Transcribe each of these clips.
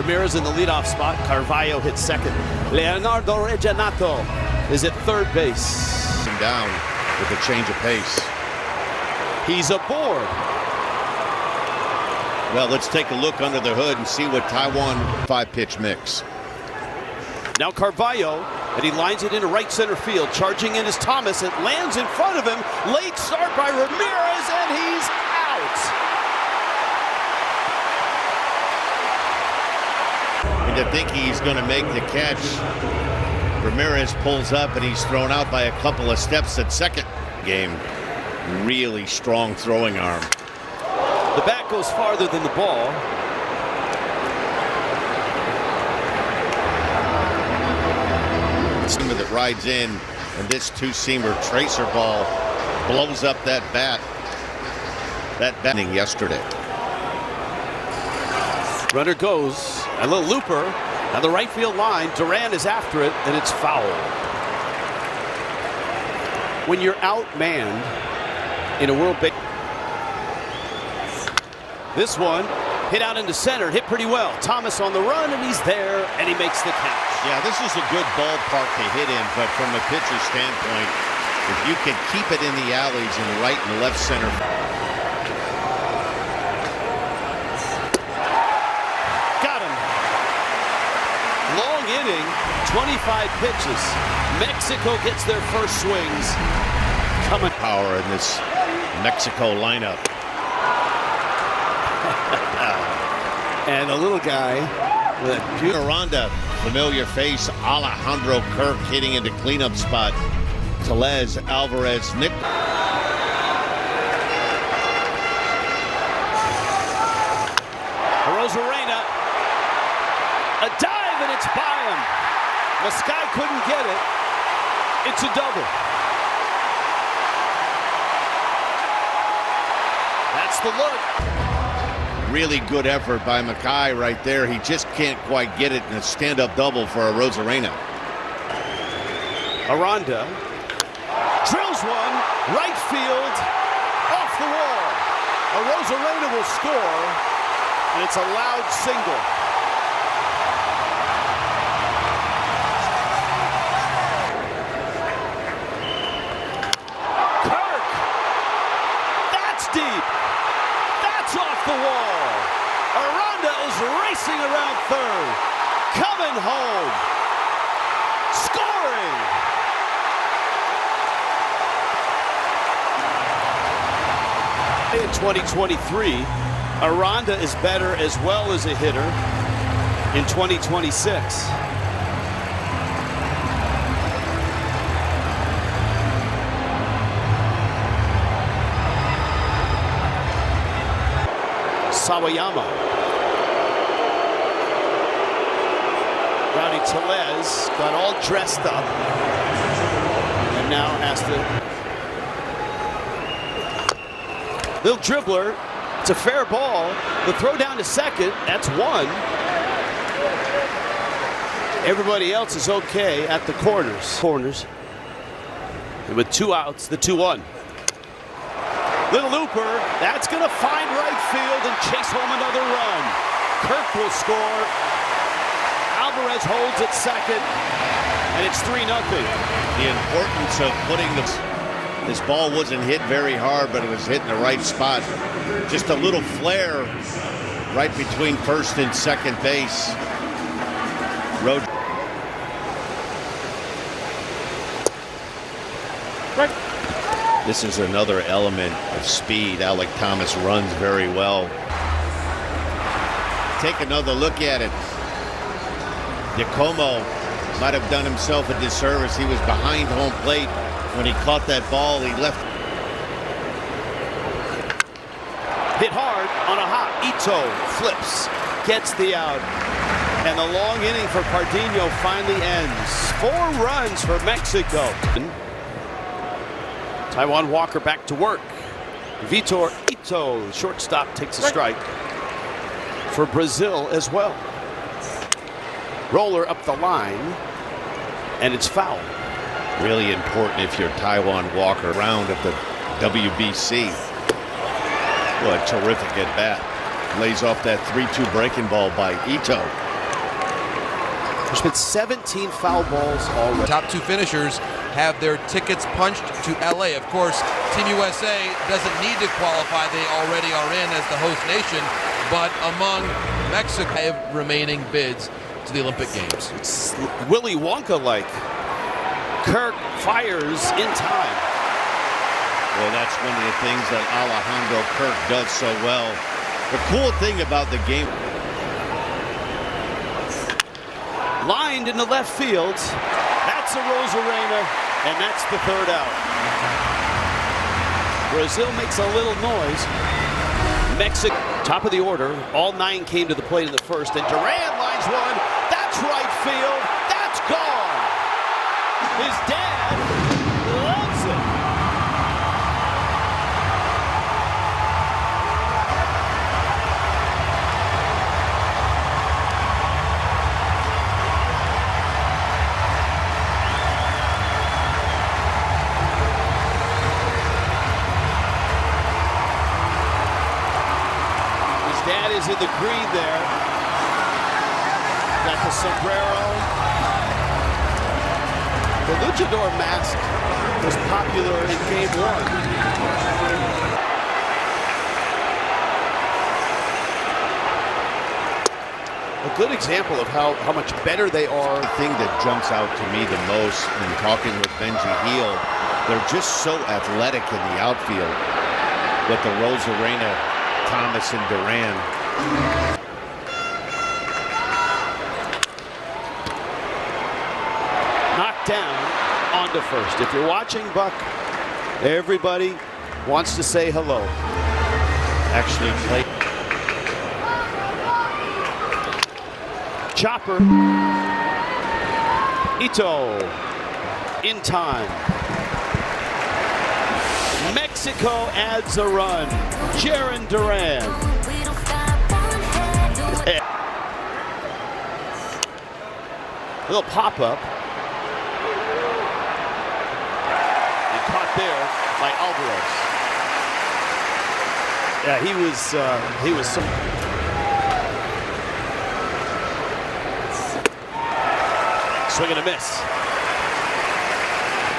Ramirez in the leadoff spot. Carvalho hits second. Leonardo Reginato is at third base. Down with a change of pace. He's aboard. Well, let's take a look under the hood and see what Taiwan 5-pitch mix. Now Carvalho, and he lines it into right center field. Charging in is Thomas. It lands in front of him. Late start by Ramirez, and he's out. And to think he's going to make the catch, Ramirez pulls up, and he's thrown out by a couple of steps at second. Game, really strong throwing arm. The bat goes farther than the ball. That rides in, and this two-seamer tracer ball blows up that bat. That batting yesterday. Runner goes, a little looper on the right field line. Duran is after it, and it's foul. When you're outmanned in a World Baseball, this one hit out into center, hit pretty well. Thomas on the run, and he's there, and he makes the catch. Yeah, this is a good ballpark to hit in, but from a pitcher's standpoint, if you can keep it in the alleys in right and left center. Got him. Long inning, 25 pitches. Mexico gets their first swings. Coming. Power in this Mexico lineup. And the little guy with a beautiful Aranda, familiar face, Alejandro Kirk hitting into cleanup spot. Tellez, Alvarez, Nick. Rosarena, a dive, and it's by him. Mascai couldn't get it. It's a double. That's the look. Really good effort by Mackay right there. He just can't quite get it in a stand-up double for a Rosarena. Aranda drills one, right field, off the wall. A Rosarena will score, and it's a loud single. Kirk, that's deep. That's off the wall. Aranda is racing around third, coming home, scoring. In 2023, Aranda is better as well as a hitter in 2026. Sawayama. Rowdy Tellez got all dressed up and now has to. Little dribbler. It's a fair ball. The throw down to second. That's one. Everybody else is okay at the corners. And with 2 outs, the 2-1. Little looper, that's going to find right field and chase home another run. Kirk will score. Alvarez holds at second, and it's 3-0. The importance of putting this ball wasn't hit very hard, but it was hit in the right spot. Just a little flare right between first and second base. This is another element of speed. Alec Thomas runs very well. Take another look at it. Giacomo might have done himself a disservice. He was behind home plate when he caught that ball. He left. Hit hard on a hop. Ito flips, gets the out. And the long inning for Pardinho finally ends. 4 runs for Mexico. Taiwan Walker back to work. Vitor Ito, shortstop, takes a strike for Brazil as well. Roller up the line, and it's foul. Really important if you're Taiwan Walker. Round at the WBC. What a terrific at bat. Lays off that 3-2 breaking ball by Ito. There's been 17 foul balls already. Top two finishers have their tickets punched to LA. Of course, Team USA doesn't need to qualify. They already are in as the host nation. But among Mexico, have remaining bids to the Olympic Games. It's Willy Wonka-like. Kirk fires in time. Well, that's one of the things that Alejandro Kirk does so well. The cool thing about the game. Lined into left field. That's a Rosarena, and that's the third out. Brazil makes a little noise. Mexico, top of the order. All 9 came to the plate in the first, and Duran lines one. That's right field. That's gone. His dad loves it. Dad is in the green there. Got the sombrero. The luchador mask was popular in Game 1. A good example of how much better they are. The thing that jumps out to me the most in talking with Benji Heel, they're just so athletic in the outfield with the Rosarena, Thomas and Duran. Knocked down onto first. If you're watching, Buck, everybody wants to say hello. Actually played. Chopper. Ito. In time. Mexico adds a run. Jaron Duran. A little pop-up. And caught there by Alvarez. Yeah, he was some. Swing and a miss.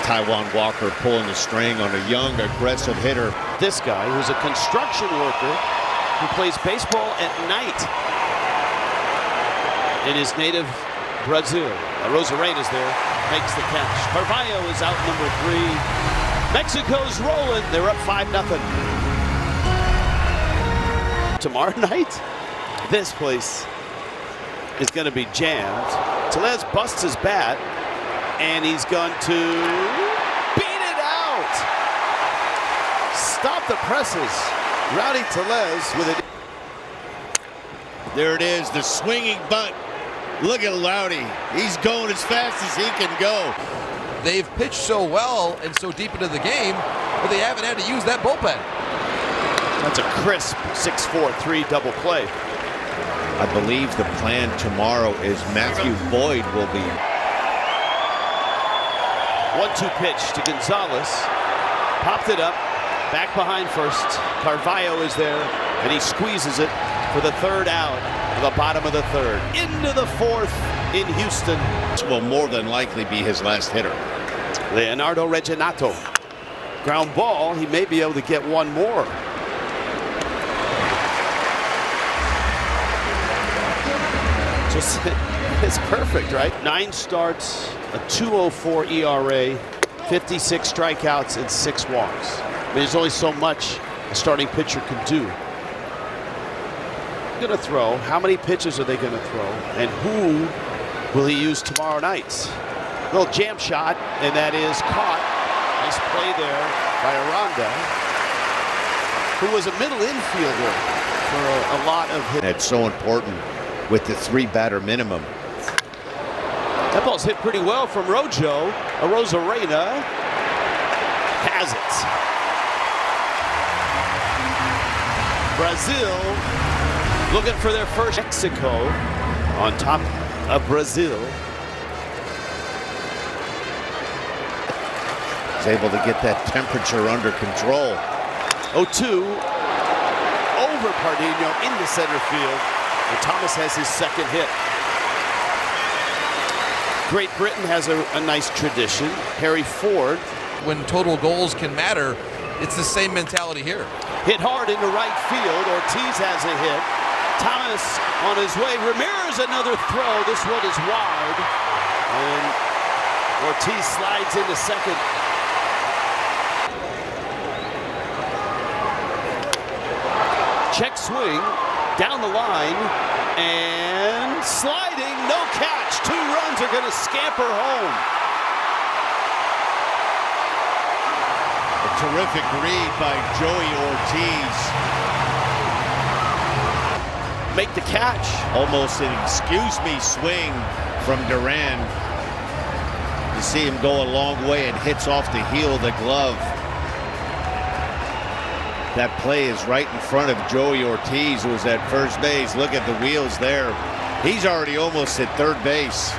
Taiwan Walker pulling the string on a young, aggressive hitter. This guy, who's a construction worker, who plays baseball at night in his native Brazil. Rosarena's there, makes the catch. Carvalho is out number 3. Mexico's rolling. They're up 5-0. Tomorrow night, this place is going to be jammed. Tellez busts his bat, and he's going to beat it out. Stop the presses. Rowdy Tellez with it. There it is, the swinging bunt. Look at Loudy. He's going as fast as he can go. They've pitched so well and so deep into the game, but they haven't had to use that bullpen. That's a crisp 6-4-3 double play. I believe the plan tomorrow is Matthew Boyd will be. 1-2 pitch to Gonzalez. Popped it up. Back behind first. Carvalho is there, and he squeezes it for the third out of the bottom of the third. Into the fourth in Houston. This will more than likely be his last hitter. Leonardo Reginato. Ground ball. He may be able to get one more. Just, it's perfect, right? 9 starts, a 2.04 ERA, 56 strikeouts, and 6 walks. I mean, there's only so much a starting pitcher can do. Going to throw. How many pitches are they going to throw? And who will he use tomorrow night? Little jam shot, and that is caught. Nice play there by Aranda, who was a middle infielder for a lot of hits. That's so important with the 3-batter minimum. That ball's hit pretty well from Rojo. Rosarena has it. Brazil looking for their first. Mexico on top of Brazil. He's able to get that temperature under control. 0-2 over Pardinho into center field. And Thomas has his second hit. Great Britain has a nice tradition. Harry Ford. When total goals can matter, it's the same mentality here. Hit hard into right field. Ortiz has a hit. Thomas on his way. Ramirez another throw. This one is wide. And Ortiz slides into second. Check swing down the line and sliding, no catch. 2 runs are going to scamper home. A terrific read by Joey Ortiz. Make the catch. Almost an excuse me swing from Duran. You see him go a long way and hits off the heel of the glove. That play is right in front of Joey Ortiz, who was at first base. Look at the wheels there. He's already almost at third base.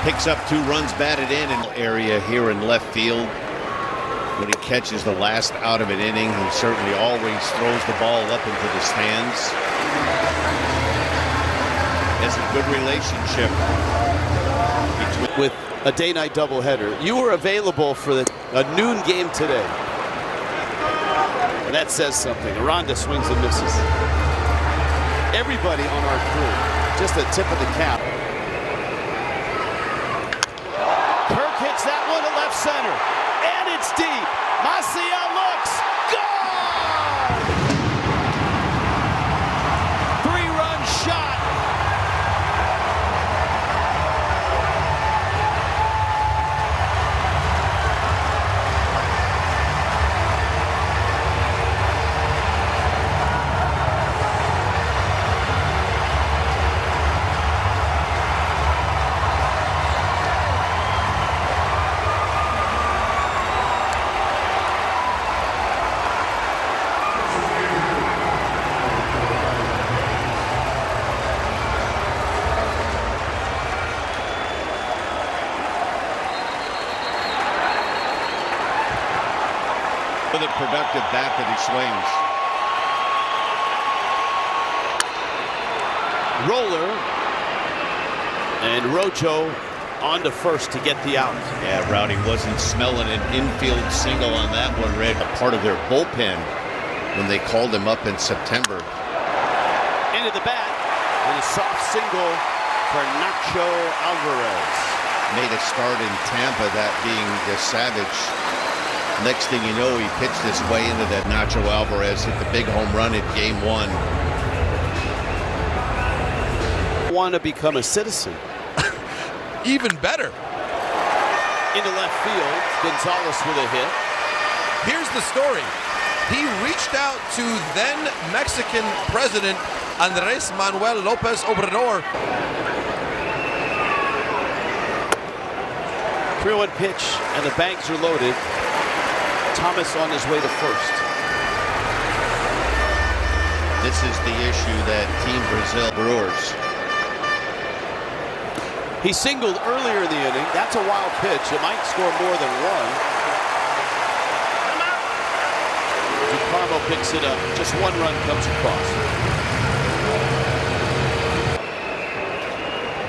Picks up 2 runs batted in an area here in left field. When he catches the last out of an inning, he certainly always throws the ball up into the stands. Has a good relationship with a day-night doubleheader. You were available for a noon game today. And that says something. Aranda swings and misses. Everybody on our crew, just a tip of the cap. Kirk hits that one to left center. And it's deep. Maciel looks. Gone! 3-run shot. with a productive bat that he swings. Roller and Rojo on to first to get the out. Yeah, Rowdy wasn't smelling an infield single on that one, Red. A part of their bullpen when they called him up in September. Into the bat and a soft single for Nacho Alvarez. Made a start in Tampa, that being the Savage. Next thing you know, he pitched his way into that. Nacho Alvarez hit the big home run in Game 1. Want to become a citizen. Even better. Into left field, Gonzalez with a hit. Here's the story. He reached out to then Mexican President Andrés Manuel López Obrador. 3-1 pitch, and the bags are loaded. Thomas on his way to first. This is the issue that Team Brazil Brewers. He singled earlier in the inning. That's a wild pitch. It might score more than one. DeCarmo picks it up. Just one run comes across.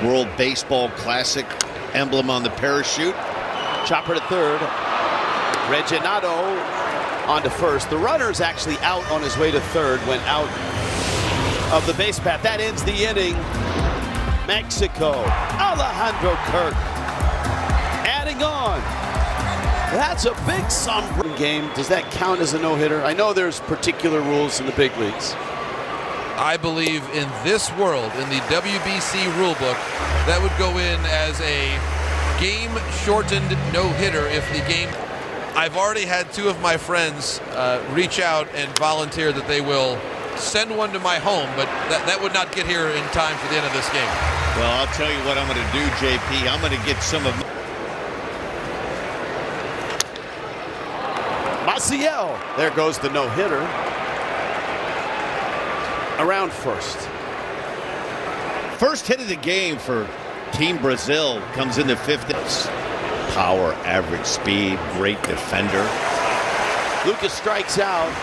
World Baseball Classic emblem on the parachute. Chopper to third. Reginado on to first. The runner's actually out on his way to third. Went out of the base path. That ends the inning. Mexico, Alejandro Kirk adding on. That's a big somber game. Does that count as a no-hitter? I know there's particular rules in the big leagues. I believe in this world, in the WBC rulebook, that would go in as a game-shortened no-hitter if the game... I've already had two of my friends reach out and volunteer that they will send one to my home, but that would not get here in time for the end of this game. Well, I'll tell you what I'm going to do, JP. I'm going to get some of... Maciel. There goes the no-hitter. Around first. First hit of the game for Team Brazil comes in the fifth. Power, average speed, great defender. Lucas strikes out.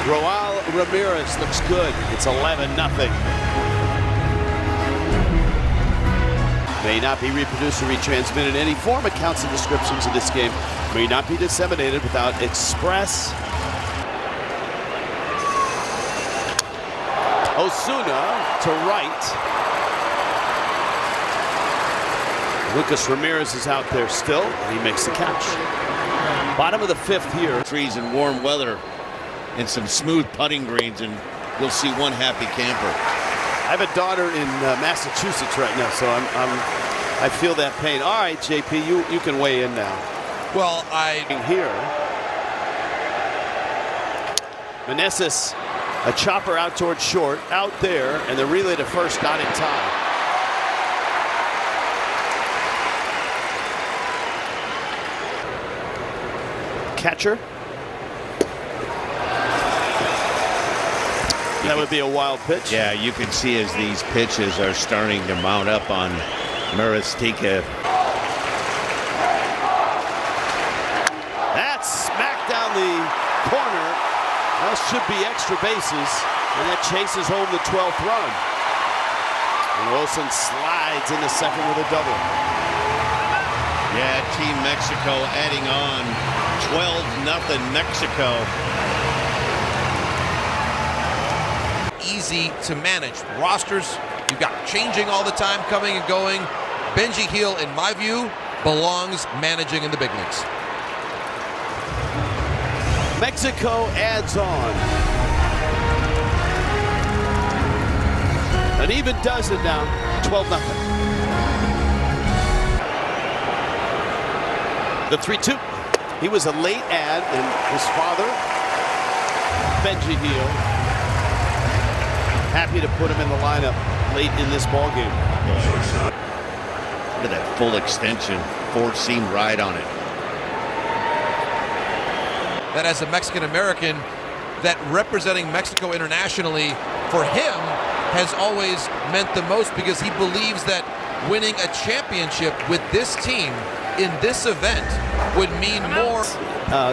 Roel Ramirez looks good. It's 11-0. may not be reproduced or retransmitted in any form. Accounts and descriptions of this game may not be disseminated without express. Osuna to right. Lucas Ramirez is out there still, and he makes the catch. Bottom of the fifth here. Trees and warm weather and some smooth putting greens, and you'll see one happy camper. I have a daughter in Massachusetts right now, so I feel that pain. All right, JP, you can weigh in now. Well, Here, Meneses, a chopper out towards short, out there, and the relay to first not in time. Catcher. That would be a wild pitch. Yeah, you can see as these pitches are starting to mount up on Maristica. That's smacked down the corner. That should be extra bases, and that chases home the 12th run. And Wilson slides into second with a double. Yeah, Team Mexico adding on 12-0 Mexico. easy to manage. Rosters, you've got changing all the time, coming and going. Benji Hill, in my view, belongs managing in the big leagues. Mexico adds on. An even dozen now, 12-0. The 3-2. He was a late add, and his father, Benji Hill, happy to put him in the lineup late in this ball game. Look at that full extension, four-seam ride on it. That as a Mexican-American, that representing Mexico internationally, for him, has always meant the most, because he believes that winning a championship with this team in this event would mean more.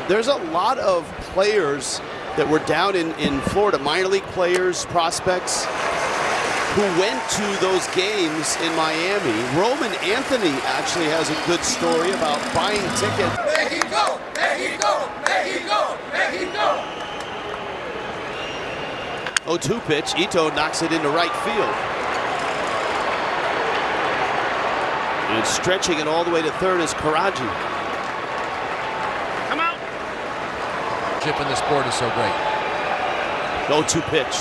There's a lot of players that were down in Florida, minor league players, prospects, who went to those games in Miami. Roman Anthony actually has a good story about buying tickets. Mexico! Mexico! Mexico! Mexico! 0-2 pitch. Ito knocks it into right field. And stretching it all the way to third is Karaji. Come out. Chip in the sport is so great. 0-2 pitch.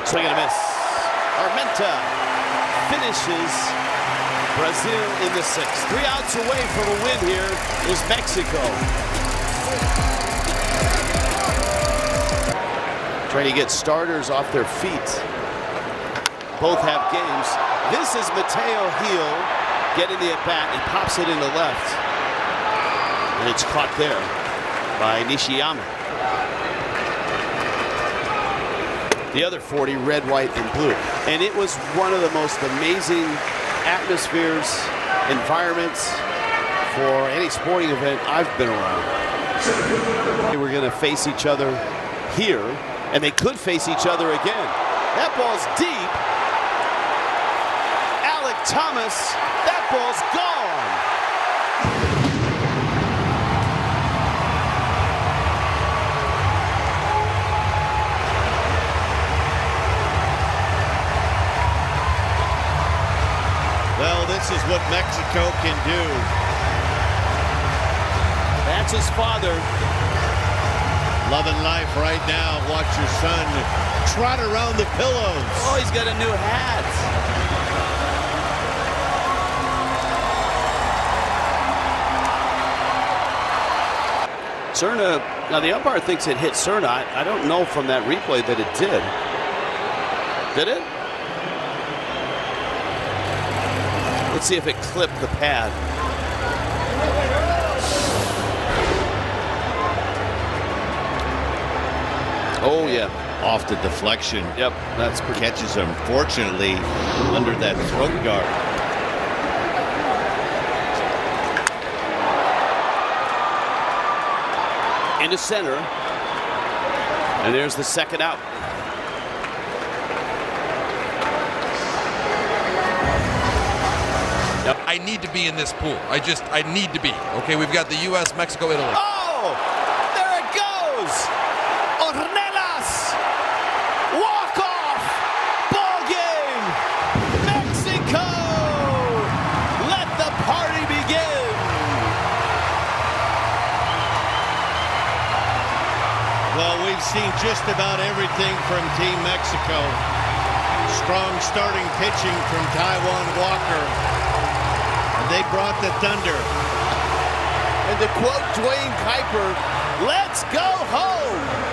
Swing and a miss. Armenta finishes Brazil in the sixth. 3 outs away from a win here is Mexico. Trying to get starters off their feet. Both have games. This is Mateo Gil getting the at-bat. He pops it into left. And it's caught there by Nishiyama. The other 40, red, white, and blue. And it was one of the most amazing atmospheres, environments for any sporting event I've been around. They were going to face each other here, and they could face each other again. That ball's deep. Alec Thomas, that ball's gone. Well, this is what Mexico can do. That's his father. Loving life right now. Watch your son trot around the pillows. Oh, he's got a new hat. Cerna, now the umpire thinks it hit Cerna. I don't know from that replay that it did. Did it? Let's see if it clipped the pad. Oh, yeah. Off the deflection. Yep, that's pretty. Catches him, fortunately, under that throat guard. Into center. And there's the second out. Yep. I need to be in this pool. I need to be. Okay, we've got the U.S., Mexico, Italy. Oh, there it goes. Ornelas, walk-off, ball game. Mexico, let the party begin. Well, we've seen just about everything from Team Mexico. Strong starting pitching from Taiwan Walker. And they brought the thunder. And to quote Dwayne Kuiper, let's go home.